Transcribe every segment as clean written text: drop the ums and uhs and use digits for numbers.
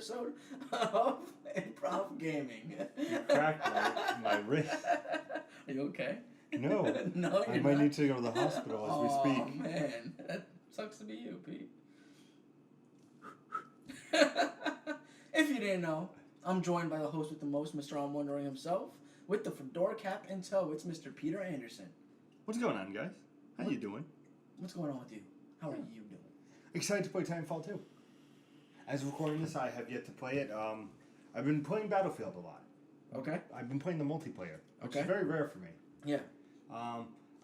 episode of Improv Gaming. You cracked my wrist. Are you okay? No. No, I you're might not. need to go to the hospital as we speak. Oh, man. That sucks to be you, Pete. If you didn't know, I'm joined by the host with the most, Mr. I'm Wondering himself, with the fedora cap in tow. It's Mr. Peter Anderson. What's going on, guys? How you doing? What's going on with you? How are you doing? Excited to play Titanfall 2. As of recording this, I have yet to play it. I've been playing Battlefield a lot. Okay. I've been playing the multiplayer, which Okay. is very rare for me. Yeah.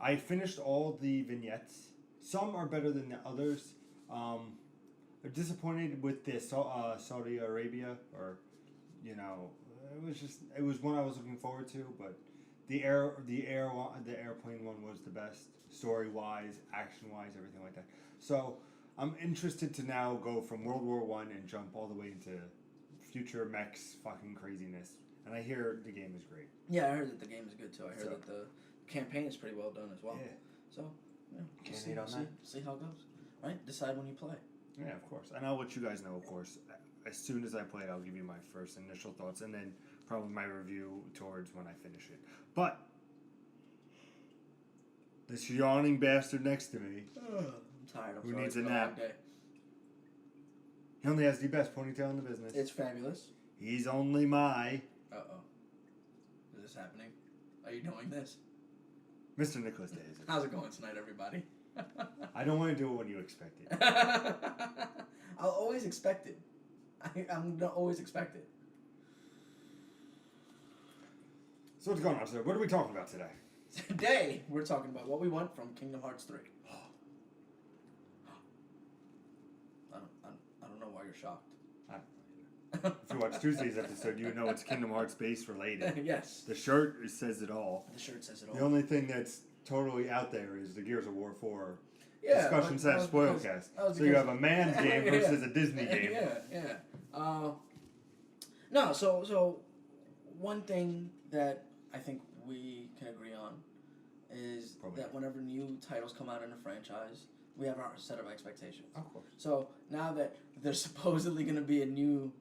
I finished all the vignettes. Some are better than the others. I'm disappointed with the Saudi Arabia, or, it was one I was looking forward to, but the airplane one was the best, story-wise, action-wise, everything like that. So I'm interested to now go from World War I and jump all the way into future mechs fucking craziness. And I hear the game is great. Yeah, I heard that the game is good too. I heard that the campaign is pretty well done as well. Yeah. So, yeah, Can't hate on that. See how it goes. Right? Decide when you play. Yeah, of course. And I'll let you guys know, of course. As soon as I play it, I'll give you my first initial thoughts, and then probably my review towards when I finish it. But this yawning bastard next to me, I'm tired. I'm Who sorry. needs It's a been nap? long day. he only has the best ponytail in the business. It's fabulous. He's only my Uh-oh. Is this happening? Are you doing this? Mr. Nicholas Days. How's it going tonight, everybody? I don't want to do it when you expect it. I'll always expect it. I'm gonna always expect it. So what's going on, sir? What are we talking about today? Today, we're talking about what we want from Kingdom Hearts 3. I don't know why you're shocked. I don't know either. If you watch Tuesday's episode, you know it's Kingdom Hearts base related. Yes. The shirt says it all. The shirt says it all. The only thing that's totally out there is the Gears of War 4 Yeah, discussion that / was spoilcast. because- So you have a man's game versus a Disney game. Yeah. No, so one thing that I think we can agree on is Probably. that whenever new titles come out in a franchise, we have our set of expectations. Of course. So now that there's supposedly going to be a new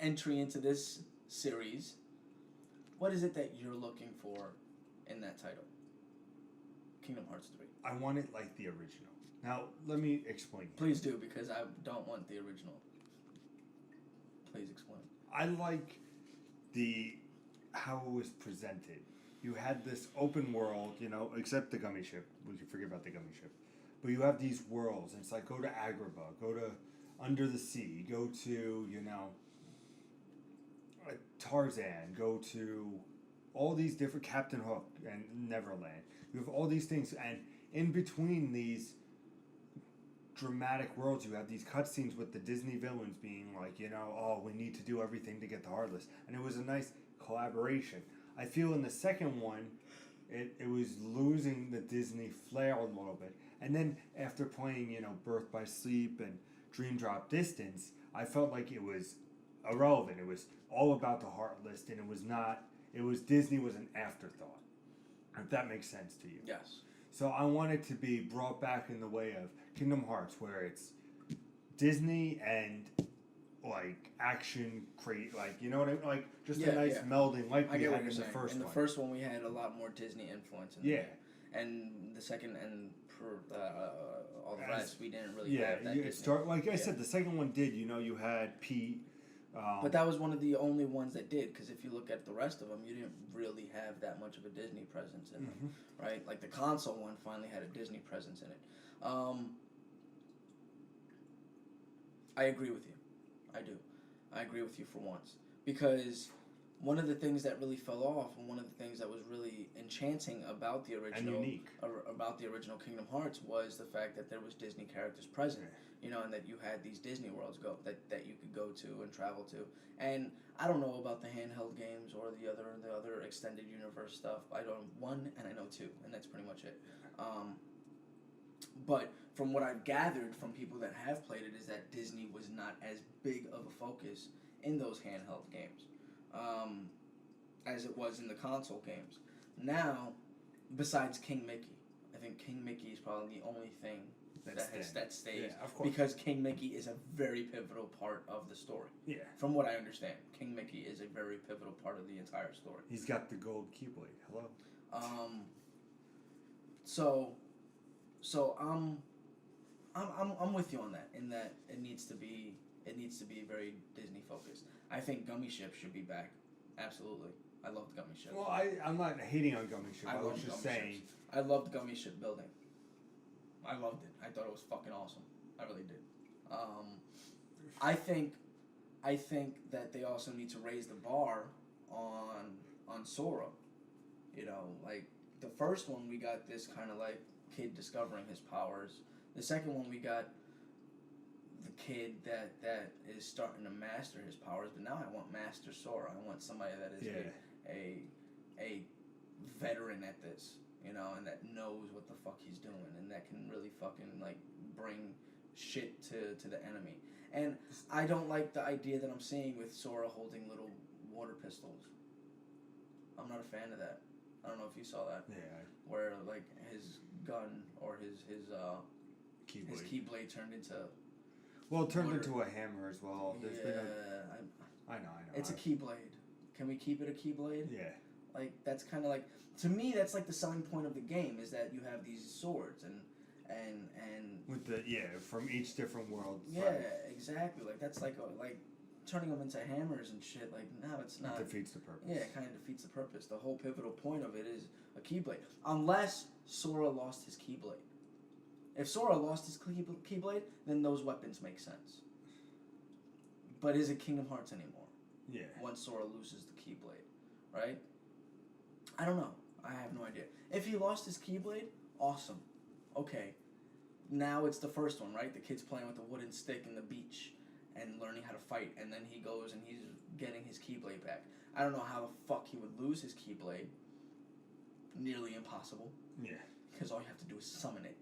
entry into this series, what is it that you're looking for in that title? Kingdom Hearts 3. I want it like the original. Now, let me explain. Please do, because I don't want the original. Please explain. I like how it was presented. You had this open world, except the gummy ship. We can forget about the gummy ship. But you have these worlds, and it's like, go to Agrabah, go to Under the Sea, go to, Tarzan, go to all these different, Captain Hook and Neverland. You have all these things, and in between these dramatic worlds, you have these cutscenes with the Disney villains being like, we need to do everything to get the Heartless. And it was a nice collaboration. I feel in the second one, it was losing the Disney flair a little bit. And then after playing, Birth by Sleep and Dream Drop Distance, I felt like it was irrelevant. It was all about the Heartless, and Disney was an afterthought. If that makes sense to you. Yes. So I want it to be brought back in the way of Kingdom Hearts, where it's Disney and action, you know what I mean? Like just a nice melding, like we had in the first one. In the first one, we had a lot more Disney influence in there. And the second and all the rest, we didn't really have that Disney. I said, the second one did. You had Pete. But that was one of the only ones that did, because if you look at the rest of them, you didn't really have that much of a Disney presence in them, right? Like the console one finally had a Disney presence in it. I agree with you. I do. I agree with you for once. Because one of the things that really fell off, and one of the things that was really enchanting about the original and unique about the original Kingdom Hearts was the fact that there was Disney characters present, and that you had these Disney worlds that you could go to and travel to. And I don't know about the handheld games or the other extended universe stuff. I know one and I know two, and that's pretty much it. But from what I've gathered from people that have played it is that Disney was not as big of a focus in those handheld games as it was in the console games. Now, besides King Mickey, I think King Mickey is probably the only thing that stays. Yeah, of course. Because King Mickey is a very pivotal part of the story. Yeah. From what I understand, King Mickey is a very pivotal part of the entire story. He's got the gold Keyblade. Hello. So I'm with you on that. In that it needs to be very Disney focused. I think Gummy Ship should be back. Absolutely. I loved Gummy Ship. Well, I'm not hating on Gummy Ship. I was just saying. Ships. I loved Gummy Ship building. I loved it. I thought it was fucking awesome. I really did. I think that they also need to raise the bar on Sora. You know, like the first one we got this kind of like kid discovering his powers. The second one we got the kid that is starting to master his powers. But now I want Master Sora. I want somebody that is a veteran at this. You know, and that knows what the fuck he's doing, and that can really fucking like bring shit to the enemy. And I don't like the idea that I'm seeing with Sora holding little water pistols. I'm not a fan of that. I don't know if you saw that. Yeah. Where like his gun or his Keyblade turned into. Well, it turned water. into a hammer as well. There's been I know. It's a Keyblade. Can we keep it a Keyblade? Yeah. Like that's kind of like, to me, that's like the selling point of the game is that you have these swords and with the from each different world. Yeah, exactly. Like that's like turning them into hammers and shit. Like no, it's not. It defeats the purpose. Yeah, it kind of defeats the purpose. The whole pivotal point of it is a Keyblade, unless Sora lost his Keyblade. If Sora lost his Keyblade, then those weapons make sense. But is it Kingdom Hearts anymore? Yeah. Once Sora loses the Keyblade, right? I don't know. I have no idea. If he lost his Keyblade, awesome. Okay. Now it's the first one, right? The kid's playing with the wooden stick in the beach and learning how to fight, and then he goes and he's getting his Keyblade back. I don't know how the fuck he would lose his Keyblade. Nearly impossible. Yeah. Because all you have to do is summon it.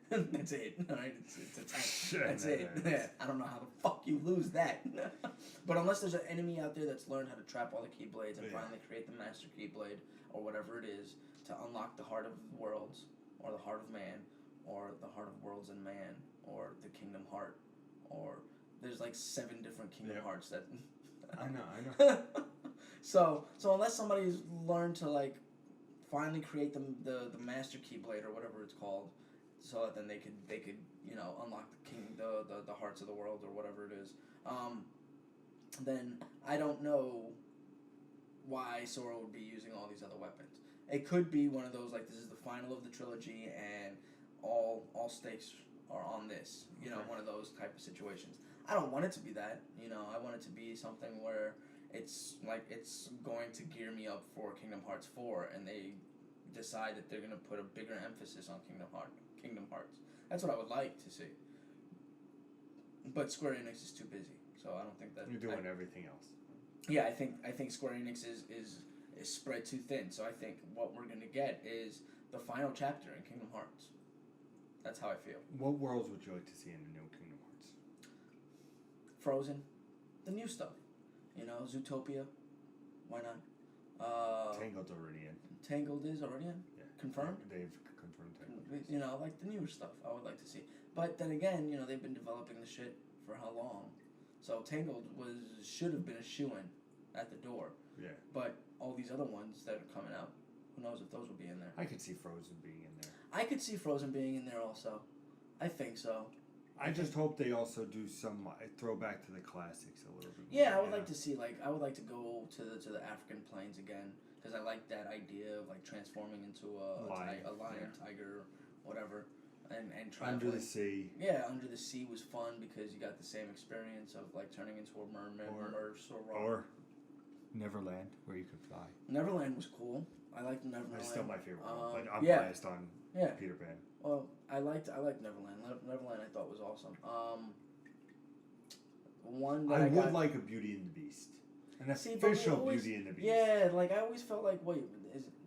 That's it, right? It's attack. That's it. Yeah. I don't know how the fuck you lose that. But unless there's an enemy out there that's learned how to trap all the Keyblades and finally create the Master Keyblade or whatever it is to unlock the Heart of Worlds or the Heart of Man or the Heart of Worlds and Man or the Kingdom Heart or there's like 7 different Kingdom Hearts that I know. So unless somebody's learned to like finally create the Master Keyblade or whatever it's called, so that then they could unlock the hearts of the world or whatever it is. Then I don't know why Sora would be using all these other weapons. It could be one of those like this is the final of the trilogy and all stakes are on this. One of those type of situations. I don't want it to be that. I want it to be something where it's like it's going to gear me up for Kingdom Hearts 4 and they decide that they're going to put a bigger emphasis on Kingdom Hearts. That's what I would like to see. But Square Enix is too busy, so I don't think that you're doing everything else. Yeah, I think Square Enix is spread too thin. So I think what we're going to get is the final chapter in Kingdom Hearts. That's how I feel. What worlds would you like to see in the new Kingdom Hearts? Frozen, the new stuff. Zootopia. Why not? Tangled's already in. Tangled is already in? Yeah. Confirmed? They've confirmed Tangled. Like the newer stuff I would like to see. But then again, they've been developing the shit for how long? So Tangled should have been a shoo-in at the door. Yeah. But all these other ones that are coming out, who knows if those will be in there. I could see Frozen being in there. I could see Frozen being in there also. I think so. I just hope they also do some throwback to the classics a little bit. Yeah, I would like to see I would like to go to the African plains again because I like that idea of like transforming into a lion, tiger, whatever, and traveling. Under the sea. Yeah, Under the Sea was fun because you got the same experience of like turning into a mermaid or Neverland where you could fly. Neverland was cool. I liked Neverland. It's still my favorite one, but I'm biased on Peter Pan. Well, I liked Neverland. Neverland I thought was awesome. One that I would like a Beauty and the Beast. An official Beauty and the Beast. Yeah, like I always felt like, wait,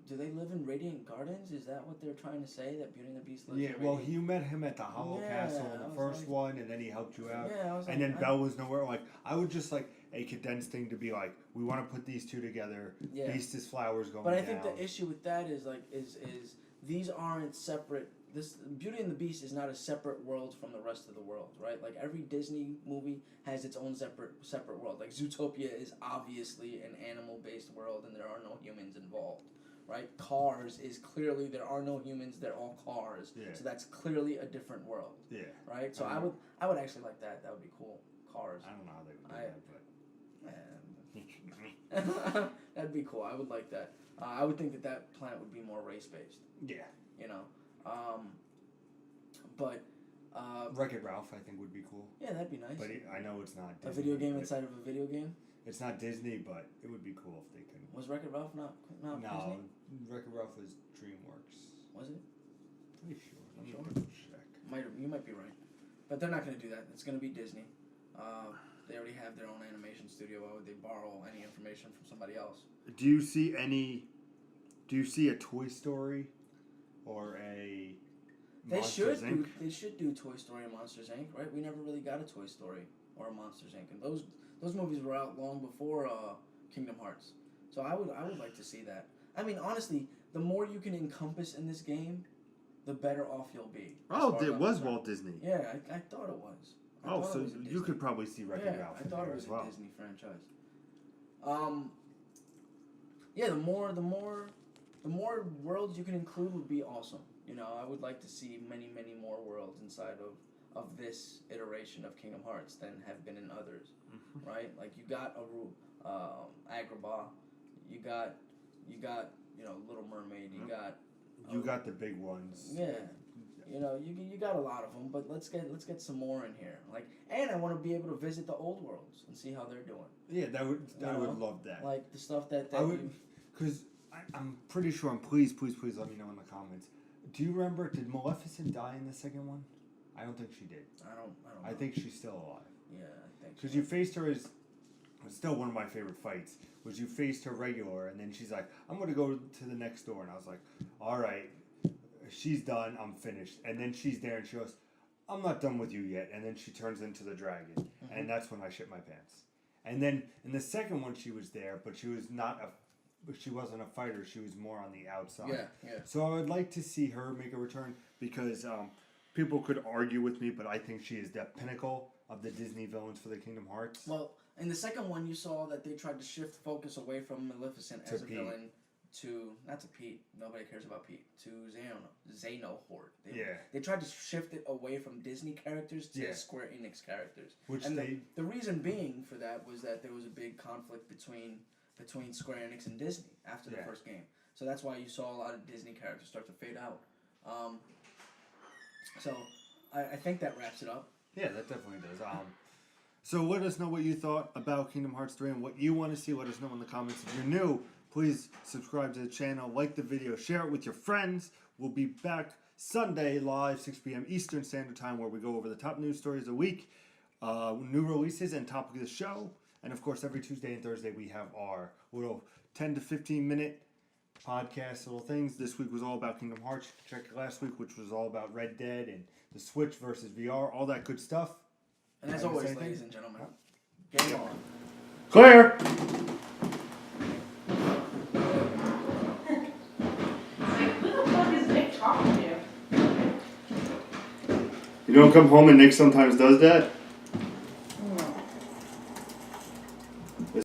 do they live in Radiant Gardens? Is that what they're trying to say? That Beauty and the Beast lives in Radiant? Well, you met him at the Hollow Castle in the first one, and then he helped you out. Yeah, and then Belle was nowhere. Like, I would just like a condensed thing to be like, we want to put these two together. Yeah. Beast is flowers going down. But I think the issue with that is like, is these aren't separate. this Beauty and the Beast is not a separate world from the rest of the world, right? Like every Disney movie has its own separate world. Like Zootopia is obviously an animal-based world, and there are no humans involved, right? Cars is clearly there are no humans; they're all cars. Yeah. So that's clearly a different world. Yeah. Right. So I would actually like that. That would be cool. Cars. I don't know how they would do that, but That'd be cool. I would like that. I would think that planet would be more race-based. yeah. You know. But Wreck-It Ralph, I think, would be cool. yeah, that'd be nice. But I know it's not Disney. A video game inside of a video game. It's not Disney, but it would be cool if they could. Was Wreck-It Ralph not No, Disney? Wreck-It Ralph was DreamWorks. Was it? Pretty sure. Let me Sure. double check. You might be right, but they're not going to do that. It's going to be Disney. They already have their own animation studio. Why would they borrow any information from somebody else? Do you see a Toy Story or a Monsters Inc.? They should do Toy Story and Monsters Inc. Right? We never really got a Toy Story or a Monsters Inc. And those movies were out long before Kingdom Hearts. So I would like to see that. I mean, honestly, the more you can encompass in this game, the better off you'll be. Oh, it was Walt Disney. Yeah, I thought it was. So you could probably see Wreck-It Ralph. I thought it was as well. a Disney franchise. Yeah, the more worlds you can include would be awesome. You know, I would like to see many more worlds inside of this iteration of Kingdom Hearts than have been in others. Right? Like you got Agrabah, you got Little Mermaid, you got the big ones. Yeah. You know, you got a lot of them, but let's get some more in here. Like, and I want to be able to visit the old worlds and see how they're doing. Yeah, I would love that. Like the stuff that I would, because I'm pretty sure. Please let me know in the comments. Do you remember? Did Maleficent die in the second one? I don't think she did. I don't. I think she's still alive. Yeah, I think. Because you faced her as. It's still one of my favorite fights. Was you faced her regular, and then she's like, "I'm gonna go to the next door," and I was like, "All right." She's done, I'm finished. And then she's there and she goes, I'm not done with you yet. And then she turns into the dragon. And that's when I shit my pants. And then in the second one she was there, but she wasn't a fighter, she was more on the outside. Yeah. So I would like to see her make a return because people could argue with me, but I think she is the pinnacle of the Disney villains for the Kingdom Hearts. Well, in the second one you saw that they tried to shift focus away from Maleficent as a villain. Not to Pete, nobody cares about Pete, to Xehanort. They tried to shift it away from Disney characters to Square Enix characters. The reason being for that was that there was a big conflict between Square Enix and Disney after the first game. So that's why you saw a lot of Disney characters start to fade out. So I think that wraps it up. Yeah, that definitely does. So let us know what you thought about Kingdom Hearts 3 and what you want to see. Let us know in the comments. If you're new, please subscribe to the channel, like the video, share it with your friends. We'll be back Sunday live, 6 p.m. Eastern Standard Time, where we go over the top news stories of the week, new releases, and topic of the show. And, of course, every Tuesday and Thursday we have our little 10 to 15-minute podcast, little things. This week was all about Kingdom Hearts. Check last week, which was all about Red Dead and the Switch versus VR, all that good stuff. And as always, ladies and gentlemen, game on. Clear! You don't come home and Nick sometimes does that?